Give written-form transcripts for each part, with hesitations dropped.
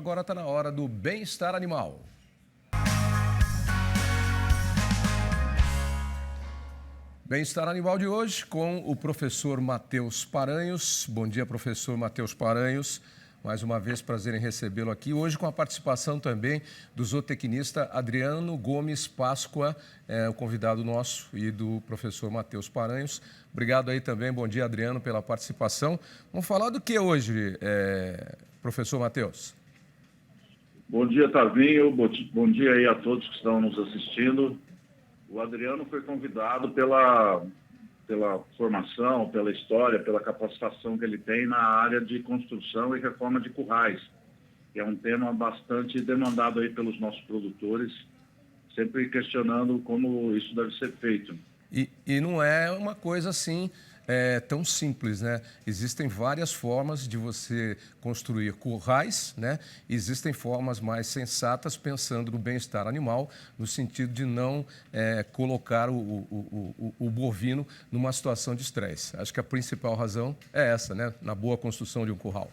agora está na hora do bem-estar animal. Bem-estar animal de hoje com o professor Matheus Paranhos. Bom dia, professor Matheus Paranhos. Mais uma vez, prazer em recebê-lo aqui. Hoje com a participação também do zootecnista Adriano Gomes Páscoa, o convidado nosso, e do professor Matheus Paranhos. Obrigado aí também, bom dia, Adriano, pela participação. Vamos falar do que hoje, professor Matheus? Bom dia, Tavinho. Bom dia aí a todos que estão nos assistindo. O Adriano foi convidado pela formação, pela história, pela capacitação que ele tem na área de construção e reforma de currais, que é um tema bastante demandado aí pelos nossos produtores, sempre questionando como isso deve ser feito. E não é uma coisa assim tão simples, né? Existem várias formas de você construir currais, né? Existem formas mais sensatas pensando no bem-estar animal, no sentido de não colocar o bovino numa situação de estresse. Acho que a principal razão é essa, né? Na boa construção de um curral.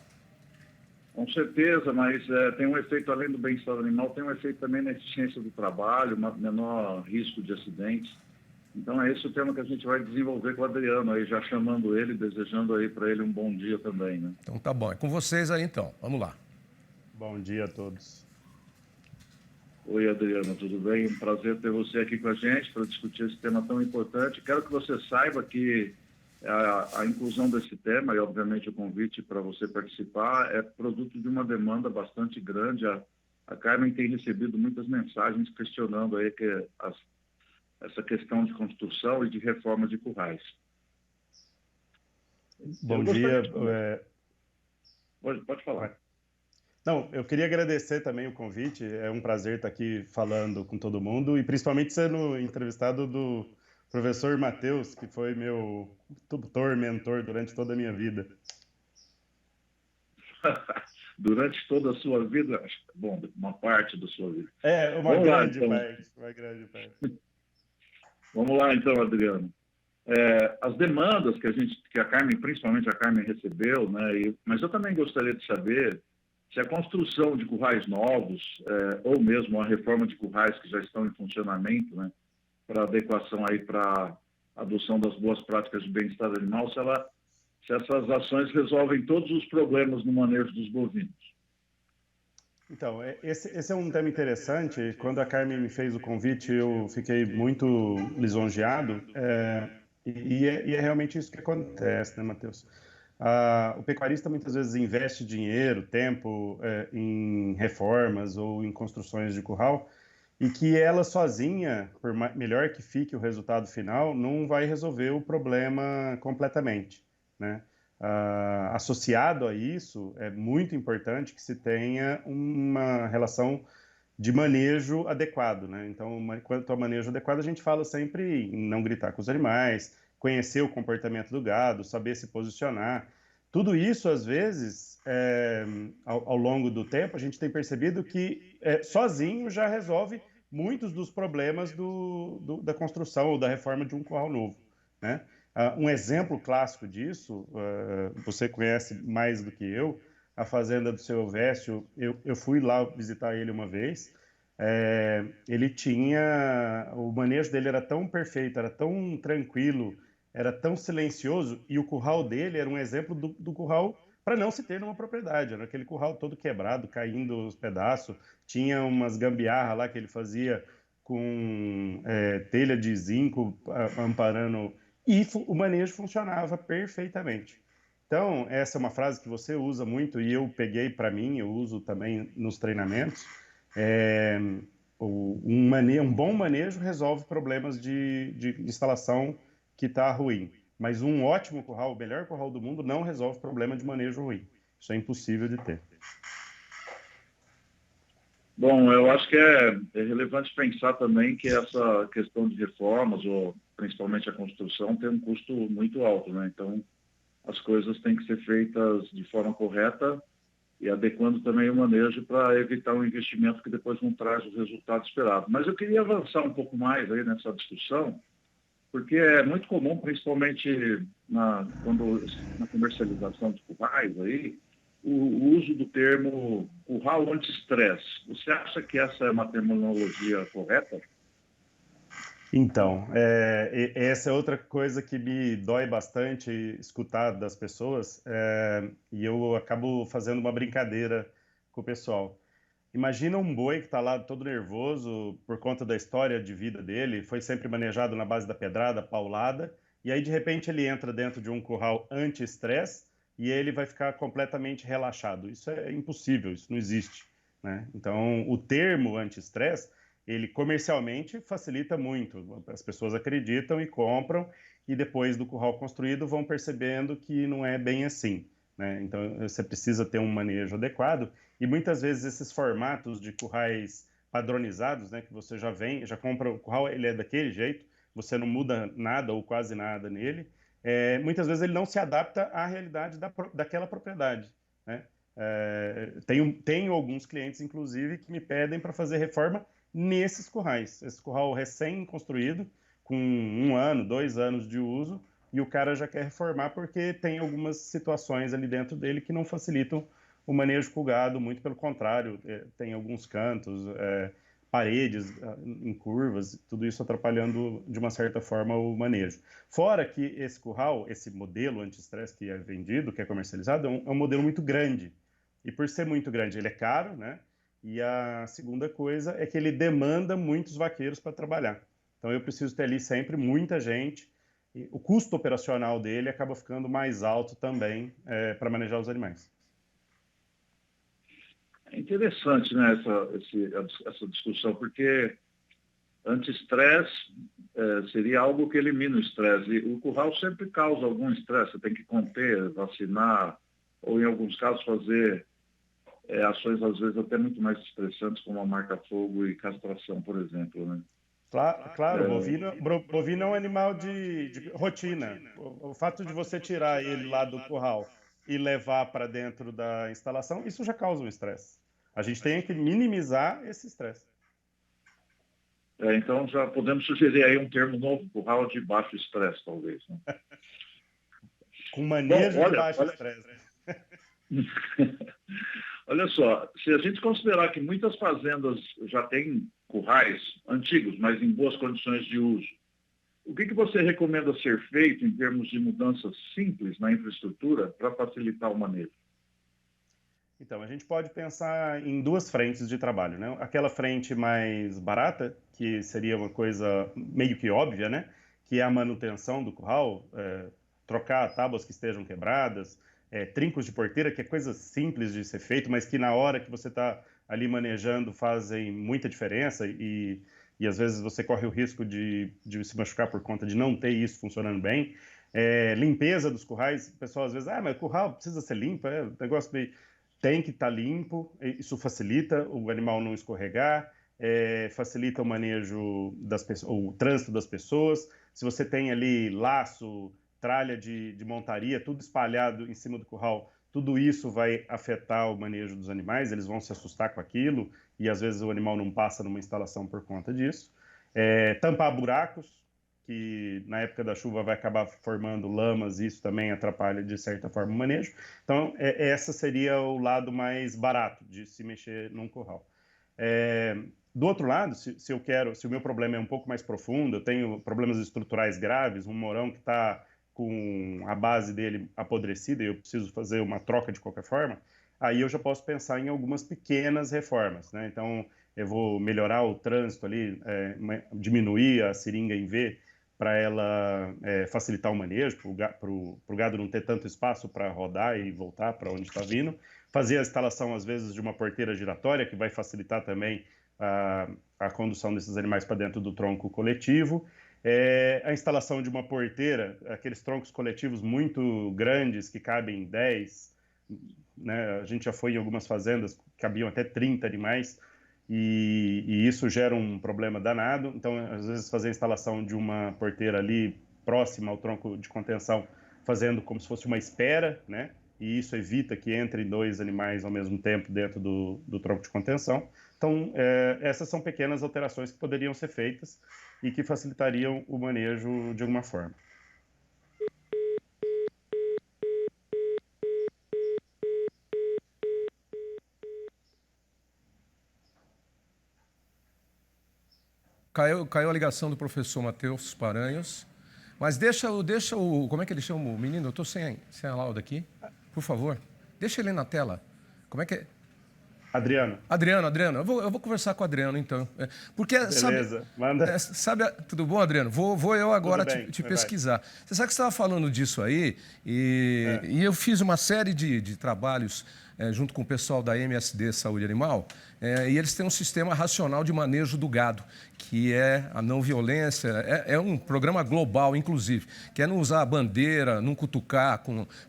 Com certeza, mas tem um efeito, além do bem-estar animal, tem um efeito também na eficiência do trabalho, menor risco de acidentes. Então é esse o tema que a gente vai desenvolver com o Adriano, aí, já chamando ele, desejando aí para ele um bom dia também, né? Então tá bom, é com vocês aí então, vamos lá. Bom dia a todos. Oi, Adriano, tudo bem? Um prazer ter você aqui com a gente para discutir esse tema tão importante. Quero que você saiba que a inclusão desse tema e, obviamente, o convite para você participar é produto de uma demanda bastante grande. A Carmen tem recebido muitas mensagens questionando aí essa questão de construção e de reforma de currais. Bom dia. Pode falar. Não, eu queria agradecer também o convite. É um prazer estar aqui falando com todo mundo e principalmente sendo entrevistado do professor Matheus, que foi meu tutor, mentor durante toda a minha vida. Durante toda a sua vida? Bom, uma parte da sua vida. Uma grande parte. Vamos lá, então, Adriano. As demandas que a Carmen, principalmente a Carmen, recebeu, né? Mas eu também gostaria de saber se a construção de currais novos, ou mesmo a reforma de currais que já estão em funcionamento, né, para adequação aí para a adoção das boas práticas de bem-estar animal, se essas ações resolvem todos os problemas no manejo dos bovinos. Então, esse é um tema interessante. Quando a Carmen me fez o convite, eu fiquei muito lisonjeado. E é realmente isso que acontece, né, Matheus? O pecuarista muitas vezes investe dinheiro, tempo em reformas ou em construções de curral, e que ela sozinha, por melhor que fique o resultado final, não vai resolver o problema completamente, né? Associado a isso, é muito importante que se tenha uma relação de manejo adequado, né? Então, quanto ao manejo adequado, a gente fala sempre em não gritar com os animais, conhecer o comportamento do gado, saber se posicionar. Tudo isso, às vezes, ao longo do tempo, a gente tem percebido que sozinho já resolve muitos dos problemas da construção ou da reforma de um curral novo, né? Um exemplo clássico disso, você conhece mais do que eu, a fazenda do seu Elvésio. Eu fui lá visitar ele uma vez. O manejo dele era tão perfeito, era tão tranquilo, era tão silencioso, e o curral dele era um exemplo do curral para não se ter numa propriedade. Era aquele curral todo quebrado, caindo aos pedaços, tinha umas gambiarra lá que ele fazia com telha de zinco amparando, e o manejo funcionava perfeitamente. Então, essa é uma frase que você usa muito e eu peguei para mim, eu uso também nos treinamentos. Um bom manejo resolve problemas de instalação que está ruim, mas um ótimo curral, o melhor curral do mundo, não resolve problema de manejo ruim. Isso é impossível de ter. Bom, eu acho que é relevante pensar também que essa questão de reformas, ou principalmente a construção, tem um custo muito alto, né? Então, as coisas têm que ser feitas de forma correta e adequando também o manejo para evitar um investimento que depois não traz o resultado esperado. Mas eu queria avançar um pouco mais aí nessa discussão, porque é muito comum, principalmente na comercialização de currais aí, o uso do termo curral anti-estresse. Você acha que essa é uma terminologia correta? Então, essa é outra coisa que me dói bastante escutar das pessoas, e eu acabo fazendo uma brincadeira com o pessoal. Imagina um boi que está lá todo nervoso por conta da história de vida dele, foi sempre manejado na base da pedrada, paulada, e aí de repente ele entra dentro de um curral anti-estresse e ele vai ficar completamente relaxado. Isso é impossível, isso não existe, né? Então, o termo anti-estresse, ele comercialmente facilita muito. As pessoas acreditam e compram, e depois do curral construído vão percebendo que não é bem assim, né? Então, você precisa ter um manejo adequado. E muitas vezes esses formatos de currais padronizados, né, que você já compra o curral, ele é daquele jeito, você não muda nada ou quase nada nele. Muitas vezes ele não se adapta à realidade daquela propriedade, né? Tenho alguns clientes, inclusive, que me pedem para fazer reforma nesses currais. Esse curral recém-construído, com 1 ano, 2 anos de uso, e o cara já quer reformar porque tem algumas situações ali dentro dele que não facilitam o manejo com o gado, muito pelo contrário, tem alguns cantos, paredes em curvas, tudo isso atrapalhando de uma certa forma o manejo. Fora que esse curral, esse modelo anti-estresse que é vendido, que é comercializado, é um modelo muito grande. E por ser muito grande, ele é caro, né? E a segunda coisa é que ele demanda muitos vaqueiros para trabalhar. Então eu preciso ter ali sempre muita gente. E o custo operacional dele acaba ficando mais alto também para manejar os animais. É interessante, né, essa discussão, porque anti-estresse seria algo que elimina o estresse. E o curral sempre causa algum estresse. Você tem que conter, vacinar, ou em alguns casos fazer ações, às vezes, até muito mais estressantes, como a marca-fogo e castração, por exemplo, né? Claro, bovino é um animal de rotina. O fato de você tirar ele lá do curral e levar para dentro da instalação, isso já causa um estresse. A gente tem que minimizar esse estresse. Então, já podemos sugerir aí um termo novo, curral de baixo estresse, talvez, né? Com manejo de baixo estresse. Olha só, se a gente considerar que muitas fazendas já têm currais antigos, mas em boas condições de uso, o que você recomenda ser feito em termos de mudanças simples na infraestrutura para facilitar o manejo? Então, a gente pode pensar em 2 frentes de trabalho, né? Aquela frente mais barata, que seria uma coisa meio que óbvia, né? Que é a manutenção do curral, trocar tábuas que estejam quebradas, trincos de porteira, que é coisa simples de ser feito, mas que na hora que você está ali manejando fazem muita diferença e às vezes você corre o risco de se machucar por conta de não ter isso funcionando bem. Limpeza dos currais, o pessoal às vezes, mas o curral precisa ser limpo, o negócio meio... Tem que estar limpo, isso facilita o animal não escorregar, facilita o manejo o trânsito das pessoas. Se você tem ali laço, tralha de montaria, tudo espalhado em cima do curral, tudo isso vai afetar o manejo dos animais, eles vão se assustar com aquilo e às vezes o animal não passa numa instalação por conta disso. Tampar buracos, que na época da chuva vai acabar formando lamas, e isso também atrapalha de certa forma o manejo. Então, essa seria o lado mais barato de se mexer num curral. Do outro lado, se o meu problema é um pouco mais profundo, eu tenho problemas estruturais graves, um morão que está com a base dele apodrecida e eu preciso fazer uma troca de qualquer forma, aí eu já posso pensar em algumas pequenas reformas, né? Então, eu vou melhorar o trânsito ali, diminuir a seringa em V, para ela facilitar o manejo, para o gado não ter tanto espaço para rodar e voltar para onde está vindo. Fazer a instalação, às vezes, de uma porteira giratória, que vai facilitar também a condução desses animais para dentro do tronco coletivo. A instalação de uma porteira, aqueles troncos coletivos muito grandes, que cabem 10, né? A gente já foi em algumas fazendas, cabiam até 30 animais, e isso gera um problema danado. Então, às vezes, fazer a instalação de uma porteira ali próxima ao tronco de contenção, fazendo como se fosse uma espera, né? E isso evita que entrem 2 animais ao mesmo tempo dentro do tronco de contenção. Então, essas são pequenas alterações que poderiam ser feitas e que facilitariam o manejo de alguma forma. caiu a ligação do professor Matheus Paranhos. Mas deixa o... Como é que ele chama o menino? Eu estou sem a lauda aqui. Por favor, deixa ele na tela. Como é que é? Adriano. Adriano. Eu vou conversar com o Adriano, então. Porque, beleza, manda. Tudo bom, Adriano? Vou eu agora te vai. pesquisar. Você sabe que você estava falando disso aí, e eu fiz uma série de trabalhos junto com o pessoal da MSD Saúde Animal, e eles têm um sistema racional de manejo do gado, que é a não violência, é um programa global, inclusive, que é não usar a bandeira, não cutucar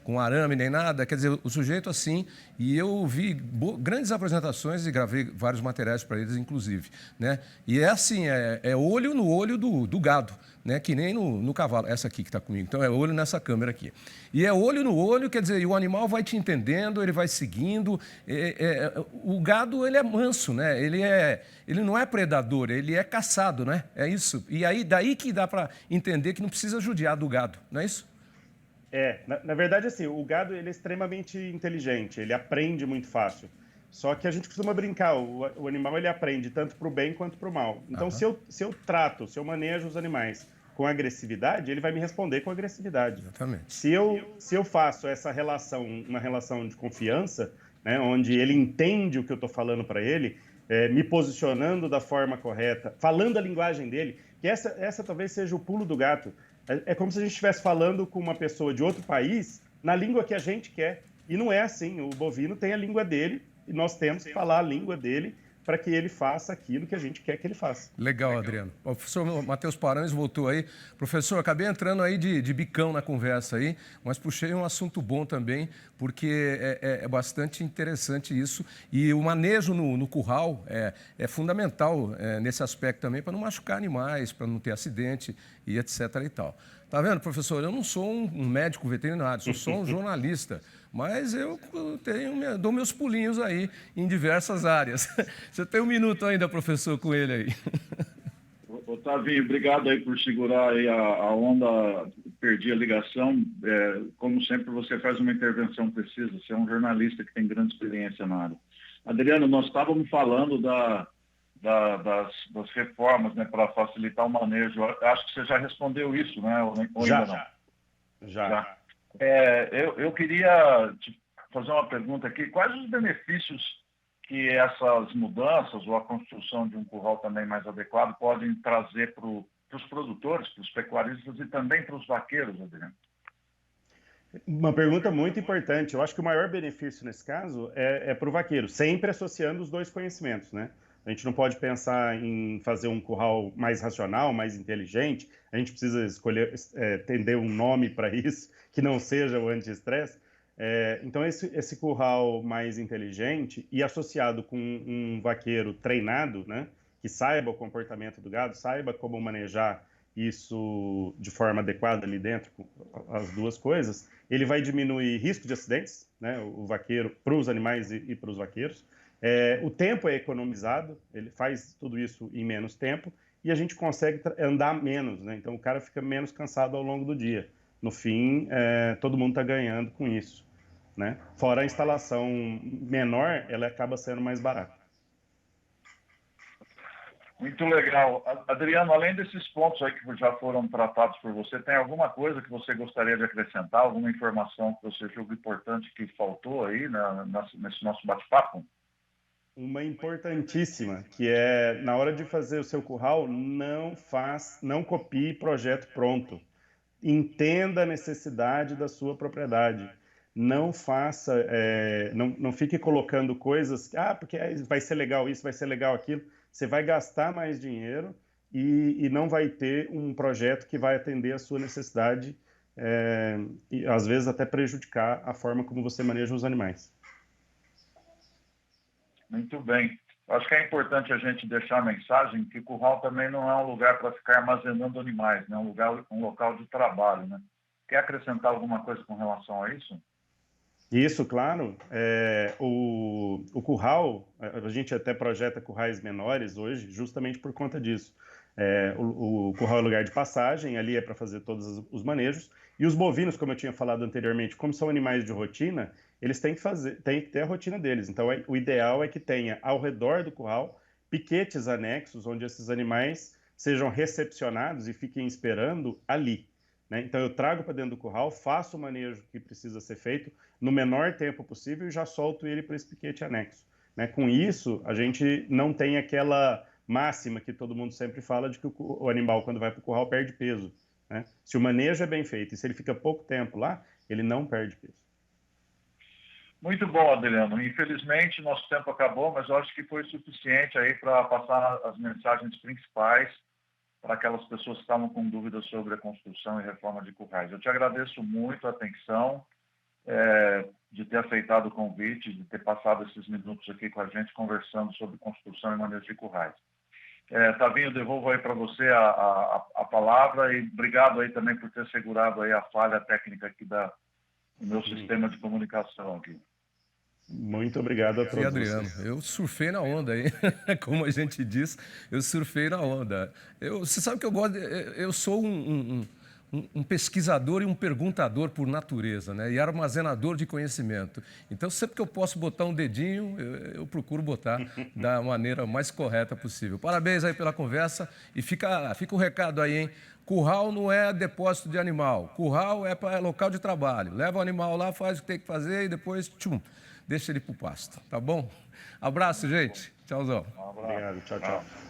com arame nem nada, quer dizer, o sujeito assim, e eu vi grandes apresentações e gravei vários materiais para eles, inclusive, né? E é assim, é olho no olho do gado, né? Que nem no cavalo, essa aqui que está comigo, então é olho nessa câmera aqui. E é olho no olho, quer dizer, e o animal vai te entendendo, ele vai seguindo, o gado, ele é manso, né? Ele não é predador, ele é caçado, né? É isso. E aí, daí que dá para entender que não precisa judiar do gado, não é isso? Na verdade, assim, o gado ele é extremamente inteligente, ele aprende muito fácil. Só que a gente costuma brincar, o animal ele aprende tanto para o bem quanto para o mal. Então, se eu manejo os animais com agressividade, ele vai me responder com agressividade. Exatamente. Se eu faço essa relação, uma relação de confiança, né, onde ele entende o que eu estou falando para ele, me posicionando da forma correta, falando a linguagem dele, que essa talvez seja o pulo do gato. É como se a gente estivesse falando com uma pessoa de outro país na língua que a gente quer. E não é assim. O bovino tem a língua dele e nós temos que falar a língua dele para que ele faça aquilo que a gente quer que ele faça. Legal, Adriano. O professor Matheus Paranhos voltou aí. Professor, acabei entrando aí de bicão na conversa aí, mas puxei um assunto bom também, porque é bastante interessante isso. E o manejo no curral é fundamental nesse aspecto também, para não machucar animais, para não ter acidente e etc. e tal. Tá vendo, professor? Eu não sou um médico veterinário, eu sou um jornalista, mas eu dou meus pulinhos aí em diversas áreas. Você tem um minuto ainda, professor, com ele aí. Otavinho, obrigado aí por segurar aí a onda, perdi a ligação. Como sempre, você faz uma intervenção precisa, você é um jornalista que tem grande experiência na área. Adriano, nós estávamos falando das reformas, né, para facilitar o manejo. Acho que você já respondeu isso, né? Ou já, ainda não? Já. Eu queria te fazer uma pergunta aqui. Quais os benefícios que essas mudanças ou a construção de um curral também mais adequado podem trazer para os produtores, para os pecuaristas e também para os vaqueiros, Adriano? Uma pergunta muito importante. Eu acho que o maior benefício nesse caso é para o vaqueiro, sempre associando os dois conhecimentos, né? A gente não pode pensar em fazer um curral mais racional, mais inteligente. A gente precisa escolher, entender um nome para isso, que não seja o anti-estresse. Então, esse curral mais inteligente e associado com um vaqueiro treinado, né, que saiba o comportamento do gado, saiba como manejar isso de forma adequada ali dentro, as duas coisas, ele vai diminuir risco de acidentes, né, o vaqueiro, para os animais e para os vaqueiros. O tempo é economizado, ele faz tudo isso em menos tempo e a gente consegue andar menos, né? Então o cara fica menos cansado ao longo do dia. No fim, todo mundo está ganhando com isso, né? Fora a instalação menor, ela acaba sendo mais barata. Muito legal. Adriano, além desses pontos aí que já foram tratados por você, tem alguma coisa que você gostaria de acrescentar, alguma informação que você julga importante que faltou aí nesse nosso bate-papo? Uma importantíssima, que é, na hora de fazer o seu curral, não copie projeto pronto. Entenda a necessidade da sua propriedade. Não faça, não fique colocando coisas, porque vai ser legal isso, vai ser legal aquilo. Você vai gastar mais dinheiro e não vai ter um projeto que vai atender a sua necessidade e às vezes até prejudicar a forma como você maneja os animais. Muito bem. Acho que é importante a gente deixar a mensagem que curral também não é um lugar para ficar armazenando animais, né? Um local de trabalho, né? Quer acrescentar alguma coisa com relação a isso? Isso, claro. O curral, a gente até projeta currais menores hoje, justamente por conta disso. O curral é lugar de passagem, ali é para fazer todos os manejos. E os bovinos, como eu tinha falado anteriormente, como são animais de têm que ter a rotina deles. Então, o ideal é que tenha ao redor do curral piquetes anexos, onde esses animais sejam recepcionados e fiquem esperando ali, né? Então eu trago para dentro do curral, faço o manejo que precisa ser feito no menor tempo possível e já solto ele para esse piquete anexo, né? Com isso, a gente não tem aquela máxima que todo mundo sempre fala de que o animal, quando vai para o curral, perde peso, né? Se o manejo é bem feito e se ele fica pouco tempo lá, ele não perde peso. Muito bom, Adriano. Infelizmente, nosso tempo acabou, mas eu acho que foi suficiente aí para passar as mensagens principais para aquelas pessoas que estavam com dúvidas sobre a construção e reforma de currais. Eu te agradeço muito a atenção, de ter aceitado o convite, de ter passado esses minutos aqui com a gente conversando sobre construção e manejo de currais. Tavinho, devolvo aí para você a palavra e obrigado aí também por ter segurado aí a falha técnica aqui do meu sistema de comunicação aqui. Muito obrigado a todos Adriano, vocês. eu surfei na onda aí, como a gente diz, eu surfei na onda. Você sabe que eu gosto, eu sou um pesquisador e um perguntador por natureza, né? E armazenador de conhecimento. Então, sempre que eu posso botar um dedinho, eu procuro botar da maneira mais correta possível. Parabéns aí pela conversa e fica o recado aí, hein? Curral não é depósito de animal, curral é para local de trabalho. Leva o animal lá, faz o que tem que fazer e depois, tchum, deixa ele para o pasto, tá bom? Abraço, gente. Tchauzão. Obrigado. Tchau, tchau.